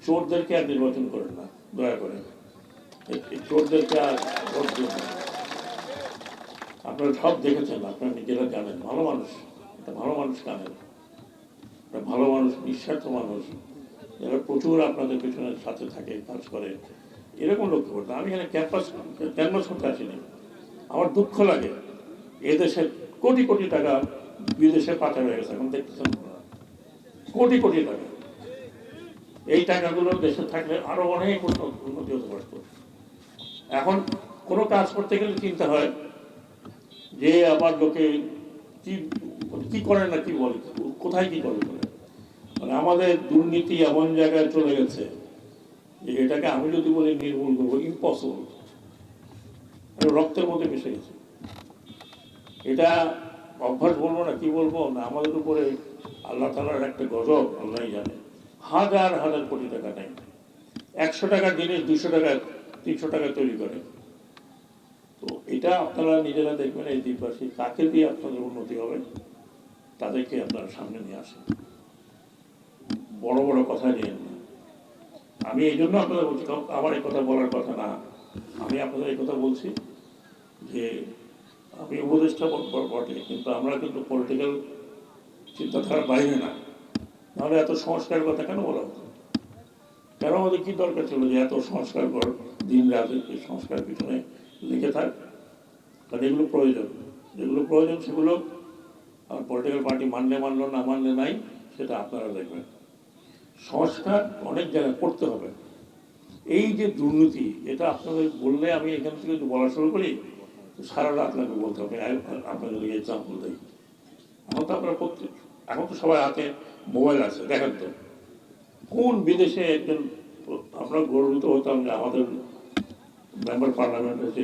চোরদেরকে আর নির্বাচন করেন না, দয়া করে। এই চোরদেরকে আর ভোট দিন না। আপনারা সব দেখেছেন, আপনারা নিজেরা জানেন, ভালো মানুষ, একটা ভালো মানুষ কানেন, একটা ভালো মানুষ, নিঃস্বার্থ মানুষ, যারা প্রচুর আপনাদের পেছনের সাথে থাকে, কাজ করে, এরকম লক্ষ্য করতে। আমি এখানে ক্যানভাস করতে আসিনি। আমার দুঃখ লাগে, এদেশে কোটি কোটি টাকা বিদেশে পাচার হয়ে গেছে, এখন দেখতেছেন কোটি কোটি টাকা। এই টাকাগুলো দেশে থাকলে আরো অনেক উন্নতি হতে পারত। এখন কোনো কাজ করতে গেলে চিন্তা হয় যে আবার লোকে কি কি করে না কি বলে, কোথায় কি করে বলে। মানে আমাদের দুর্নীতি এমন জায়গায় চলে গেছে যে এটাকে আমি যদি বলি নির্মূল করবো, ইম্পসিবল। রক্তের মধ্যে মিশে গেছে। এটা অভ্যাস বলবো না কি বলবো না, আমাদের উপরে আল্লাহ তাআলার একটা গজব, আল্লাহ জানে। হাজার হাজার কোটি টাকা নেই, 100 টাকার জিনিস 200 টাকা 300 টাকা তৈরি করে। তো এটা আপনারা নিজেরা দেখবেন, এই দ্বীপবাসী কাকে দিয়ে আপনাদের উন্নতি হবে, তাদেরকে আপনারা সামনে নিয়ে আসেন, বড় বড় কথা নিয়ে না। আমি এই জন্য আপনাদের বলছি, আমার এই কথা বলার কথা না, আমি আপনাদের এই কথা বলছি যে আমি উপদেষ্টা বটে, কিন্তু আমরা কিন্তু পলিটিক্যাল চিন্তাধারার বাইরে না। নাহলে এত সংস্কারের কথা কেন বলা হতো? কেন আমাদের কি দরকার ছিল যে এত সংস্কার কর, দিন রাত এই সংস্কার পিছনে লিখে থাক? কারণ এগুলো প্রয়োজন, যেগুলো প্রয়োজন সেগুলো পলিটিক্যাল পার্টি মানলে মানলো, না মানলে নাই, সেটা আপনারা দেখবেন। সংস্কার অনেক জায়গায় করতে হবে। এই যে দুর্নীতি, এটা আপনাদের বললে আমি এখান থেকে যদি বলা শুরু করি সারা রাত আপনাকে বলতে হবে। আপনাদের এক্সাম্পল দিই, এখন তো আপনারা এখন তো সবাই হাতে মোবাইল আছে, দেখেন তো কোন বিদেশে একজন, আমরা গর্বিত হতাম যে আমাদের মেম্বার পার্লামেন্ট হয়েছে